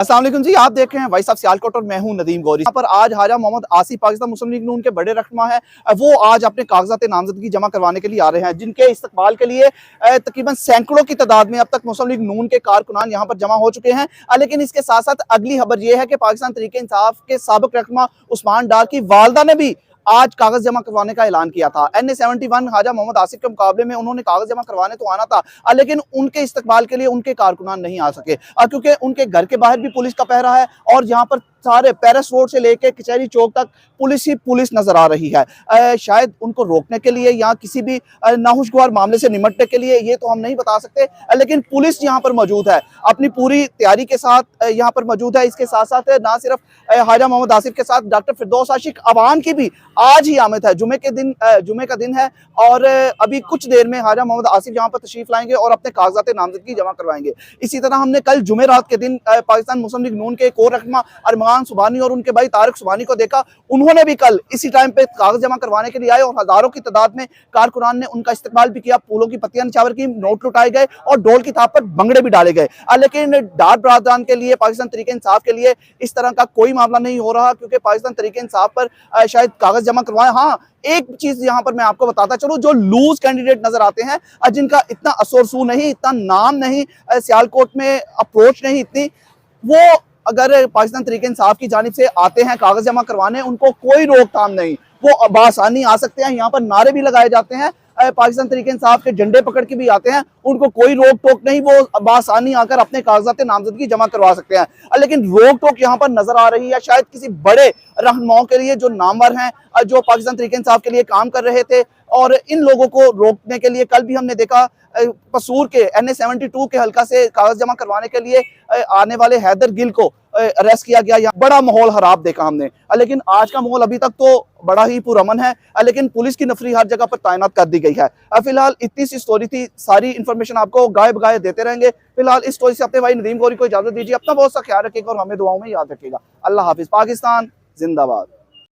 अस्सलाम वालेकुम जी, आप देख रहे हैं वॉइस ऑफ सियालकोट और मैं हूं नदीम गौरी। यहाँ पर आज हाजा मोहम्मद आसिफ पाकिस्तान मुस्लिम लीग नून के बड़े रहनुमा है, वो आज अपने कागजात नामजदगी जमा करवाने के लिए आ रहे हैं, जिनके इस्तकबाल के लिए तकरीबन सैकड़ों की तादाद में अब तक मुस्लिम लीग नून के कारकुनान यहाँ पर जमा हो चुके हैं। लेकिन इसके साथ साथ अगली खबर यह है कि पाकिस्तान तहरीक इंसाफ के साबिक रहनुमा उस्मान डार की वालदा ने भी आज कागज जमा करवाने का ऐलान किया था। NA-71 हाजा मोहम्मद आसिफ के मुकाबले में उन्होंने कागज जमा करवाने तो आना था, लेकिन उनके इस्तकबाल के लिए उनके कारकुनान नहीं आ सके, क्योंकि उनके घर के बाहर भी पुलिस का पहरा है और यहाँ पर सारे पेरिस रोड से लेकर कचहरी चौक तक पुलिस ही पुलिस नजर आ रही है। शायद उनको रोकने के लिए या किसी भी नाखुशगवार मामले से निपटने के लिए, ये तो हम नहीं बता सकते, लेकिन पुलिस यहाँ पर मौजूद है, अपनी पूरी तैयारी के साथ यहाँ पर मौजूद है। इसके साथ साथ ना सिर्फ हाजा मोहम्मद आसिफ के साथ डॉक्टर फिरदौस आशिक अवान की भी आज ही आमद है। जुमे का दिन है और अभी कुछ देर में हाजा मोहम्मद आसिफ यहाँ पर तशरीफ लाएंगे और अपने कागजात नामजदगी जमा करवाएंगे। इसी तरह हमने कल जुमेरात के दिन पाकिस्तान मुस्लिम लीग नून के एक और रहनुमा अरमान सुबहानी और उनके भाई तारिक सुबहानी को देखा। उन्होंने भी कल इसी टाइम पे कागज जमा करवाने के लिए आए और हजारों की तादाद में कारकुनान ने उनका इस्तकबाल भी किया। फूलों की पत्तियां निछावर की, नोट लुटाए गए और ढोल की थाप पर भंगड़े भी डाले गए। लेकिन डार बरादरान के लिए, पाकिस्तान तहरीक इंसाफ के लिए इस तरह का कोई मामला नहीं हो रहा, क्योंकि पाकिस्तान तहरीक इंसाफ पर शायद कागज जमा करवाए। हाँ, एक चीज यहां पर मैं आपको बताता चलूं, जो लूज कैंडिडेट नजर आते हैं, जिनका इतना असर नहीं, इतना नाम नहीं, सियालकोट में अप्रोच नहीं इतनी, वो अगर पाकिस्तान तहरीक इंसाफ की जानिब से आते हैं कागज जमा करवाने, उनको कोई रोकथाम नहीं, वो बासानी आ सकते हैं। यहाँ पर नारे भी लगाए जाते हैं, पाकिस्तान तहरीक इंसाफ के झंडे पकड़ के भी आते हैं, उनको कोई रोक टोक नहीं, वो बासानी आकर अपने कागजात नामजदगी जमा करवा सकते हैं। लेकिन रोक टोक यहाँ पर नजर आ रही है शायद किसी बड़े रहनुमाओं के लिए, जो नामवर हैं, जो पाकिस्तान तहरीक इंसाफ के लिए काम कर रहे थे, और इन लोगों को रोकने के लिए कल भी हमने देखा कसूर के NA-72 के हल्का से कागज जमा करवाने के लिए आने वाले हैदर गिल को अरेस्ट किया गया। यहाँ बड़ा माहौल खराब देखा हमने, लेकिन आज का माहौल अभी तक तो बड़ा ही पुरअमन है, लेकिन पुलिस की नफरी हर जगह पर तैनात कर दी गई है। फिलहाल इतनी सी स्टोरी थी, सारी इन्फॉर्मेशन आपको गाय बगाए देते रहेंगे। फिलहाल इस स्टोरी से अपने भाई नदीम गौरी को इजाजत दीजिए। अपना बहुत सा ख्याल रखिएगा और हमें दुआओं में याद रखिएगा। अल्लाह हाफिज। पाकिस्तान जिंदाबाद।